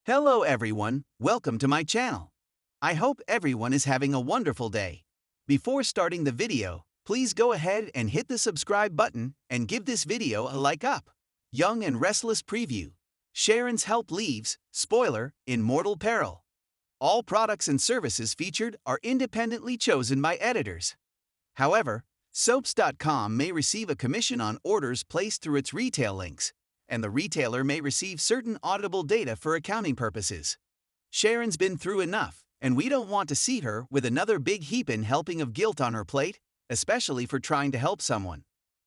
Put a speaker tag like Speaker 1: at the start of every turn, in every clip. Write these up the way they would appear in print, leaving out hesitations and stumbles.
Speaker 1: Hello everyone, welcome to my channel. I hope everyone is having a wonderful day. Before starting the video, please go ahead and hit the subscribe button and give this video a like up. Young and Restless Preview. Sharon's help leaves, spoiler, in mortal peril. All products and services featured are independently chosen by editors. However, soaps.com may receive a commission on orders placed through its retail links, and the retailer may receive certain auditable data for accounting purposes. Sharon's been through enough, and we don't want to see her with another big heaping helping of guilt on her plate, especially for trying to help someone.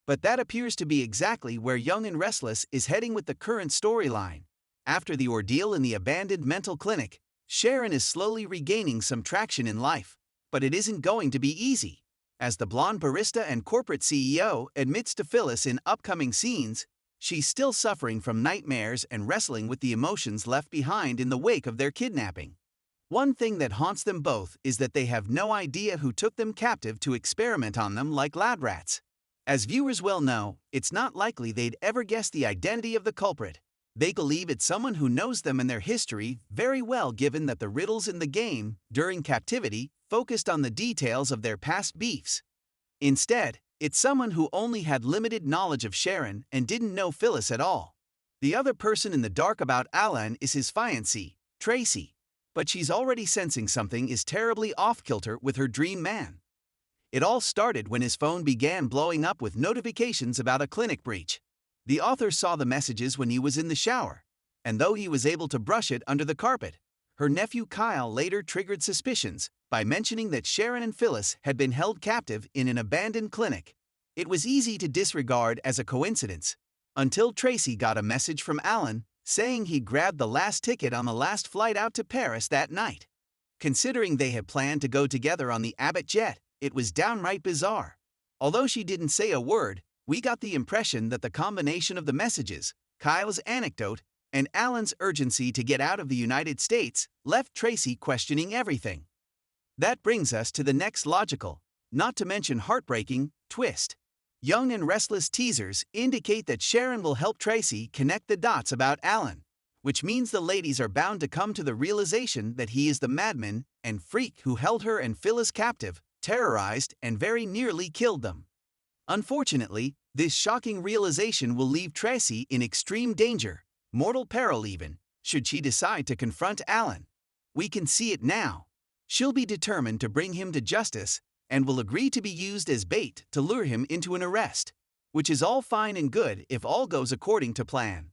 Speaker 1: But that appears to be exactly where Young and Restless is heading with the current storyline. After the ordeal in the abandoned mental clinic, Sharon is slowly regaining some traction in life, but it isn't going to be easy. As the blonde barista and corporate CEO admits to Phyllis in upcoming scenes, she's still suffering from nightmares and wrestling with the emotions left behind in the wake of their kidnapping. One thing that haunts them both is that they have no idea who took them captive to experiment on them like lab rats. As viewers well know, it's not likely they'd ever guess the identity of the culprit. They believe it's someone who knows them and their history very well, given that the riddles in the game, during captivity, focused on the details of their past beefs. Instead, it's someone who only had limited knowledge of Sharon and didn't know Phyllis at all. The other person in the dark about Alan is his fiancée, Tracy, but she's already sensing something is terribly off-kilter with her dream man. It all started when his phone began blowing up with notifications about a clinic breach. The author saw the messages when he was in the shower, and though he was able to brush it under the carpet, her nephew Kyle later triggered suspicions by mentioning that Sharon and Phyllis had been held captive in an abandoned clinic. It was easy to disregard as a coincidence, until Tracy got a message from Alan saying he grabbed the last ticket on the last flight out to Paris that night. Considering they had planned to go together on the Abbott jet, it was downright bizarre. Although she didn't say a word, we got the impression that the combination of the messages, Kyle's anecdote, and Alan's urgency to get out of the United States left Tracy questioning everything. That brings us to the next logical, not to mention heartbreaking, twist. Young and Restless teasers indicate that Sharon will help Tracy connect the dots about Alan, which means the ladies are bound to come to the realization that he is the madman and freak who held her and Phyllis captive, terrorized, and very nearly killed them. Unfortunately, this shocking realization will leave Tracy in extreme danger, mortal peril even, should she decide to confront Alan. We can see it now. She'll be determined to bring him to justice and will agree to be used as bait to lure him into an arrest, which is all fine and good if all goes according to plan.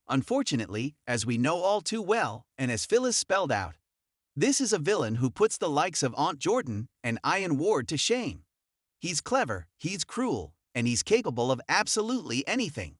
Speaker 1: Unfortunately, as we know all too well, and as Phyllis spelled out, this is a villain who puts the likes of Aunt Jordan and Ian Ward to shame. He's clever, he's cruel, and he's capable of absolutely anything.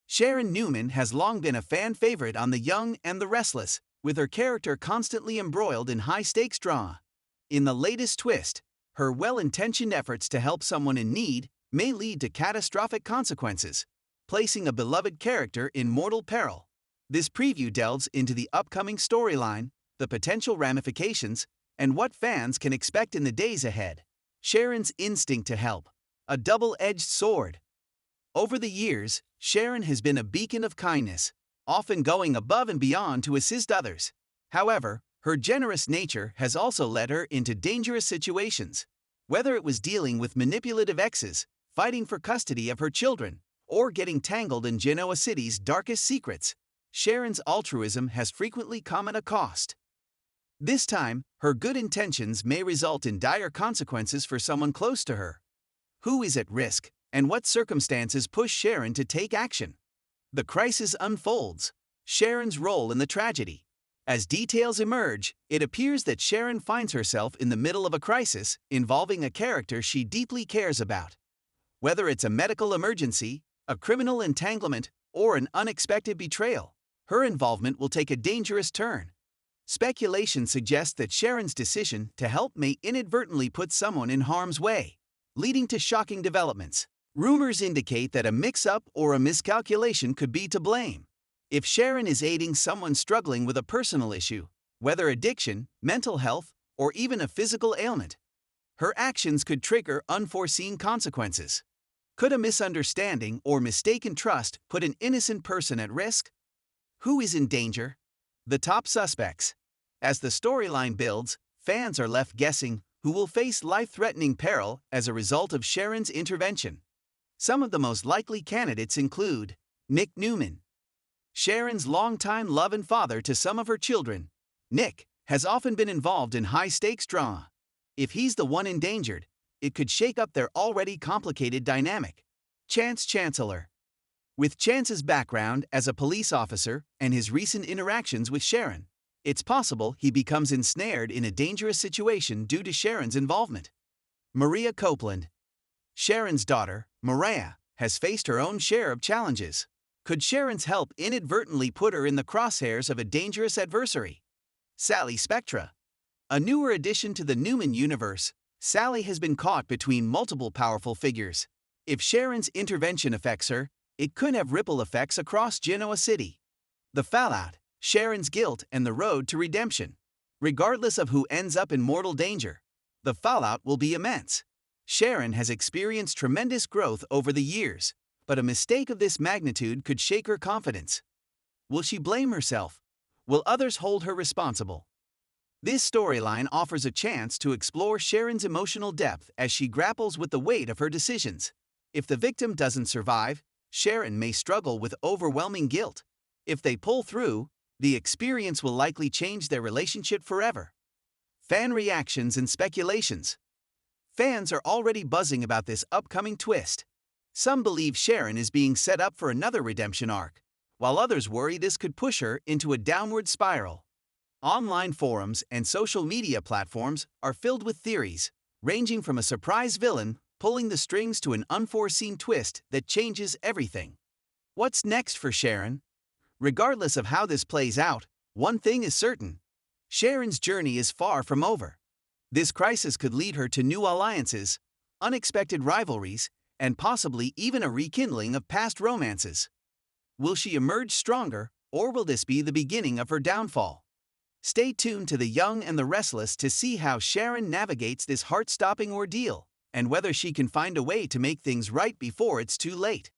Speaker 1: Sharon Newman has long been a fan favorite on The Young and the Restless, with her character constantly embroiled in high-stakes drama. In the latest twist, her well-intentioned efforts to help someone in need may lead to catastrophic consequences, placing a beloved character in mortal peril. This preview delves into the upcoming storyline, the potential ramifications, and what fans can expect in the days ahead. Sharon's instinct to help, a double-edged sword. Over the years, Sharon has been a beacon of kindness, often going above and beyond to assist others. However, her generous nature has also led her into dangerous situations. Whether it was dealing with manipulative exes, fighting for custody of her children, or getting tangled in Genoa City's darkest secrets, Sharon's altruism has frequently come at a cost. This time, her good intentions may result in dire consequences for someone close to her. Who is at risk, and what circumstances push Sharon to take action? The crisis unfolds. Sharon's role in the tragedy. As details emerge, it appears that Sharon finds herself in the middle of a crisis involving a character she deeply cares about. Whether it's a medical emergency, a criminal entanglement, or an unexpected betrayal, her involvement will take a dangerous turn. Speculation suggests that Sharon's decision to help may inadvertently put someone in harm's way, leading to shocking developments. Rumors indicate that a mix-up or a miscalculation could be to blame. If Sharon is aiding someone struggling with a personal issue, whether addiction, mental health, or even a physical ailment, her actions could trigger unforeseen consequences. Could a misunderstanding or mistaken trust put an innocent person at risk? Who is in danger? The top suspects. As the storyline builds, fans are left guessing who will face life-threatening peril as a result of Sharon's intervention. Some of the most likely candidates include Nick Newman, Sharon's longtime love and father to some of her children. Nick has often been involved in high-stakes drama. If he's the one endangered, it could shake up their already complicated dynamic. Chance Chancellor. With Chance's background as a police officer and his recent interactions with Sharon, it's possible he becomes ensnared in a dangerous situation due to Sharon's involvement. Maria Copeland. Sharon's daughter, Maria, has faced her own share of challenges. Could Sharon's help inadvertently put her in the crosshairs of a dangerous adversary? Sally Spectra. A newer addition to the Newman universe, Sally has been caught between multiple powerful figures. If Sharon's intervention affects her, it could have ripple effects across Genoa City. The fallout, Sharon's guilt and the road to redemption. Regardless of who ends up in mortal danger, the fallout will be immense. Sharon has experienced tremendous growth over the years, but a mistake of this magnitude could shake her confidence. Will she blame herself? Will others hold her responsible? This storyline offers a chance to explore Sharon's emotional depth as she grapples with the weight of her decisions. If the victim doesn't survive, Sharon may struggle with overwhelming guilt. If they pull through, the experience will likely change their relationship forever. Fan reactions and speculations. Fans are already buzzing about this upcoming twist. Some believe Sharon is being set up for another redemption arc, while others worry this could push her into a downward spiral. Online forums and social media platforms are filled with theories, ranging from a surprise villain pulling the strings to an unforeseen twist that changes everything. What's next for Sharon? Regardless of how this plays out, one thing is certain: Sharon's journey is far from over. This crisis could lead her to new alliances, unexpected rivalries, and possibly even a rekindling of past romances. Will she emerge stronger, or will this be the beginning of her downfall? Stay tuned to The Young and the Restless to see how Sharon navigates this heart-stopping ordeal, and whether she can find a way to make things right before it's too late.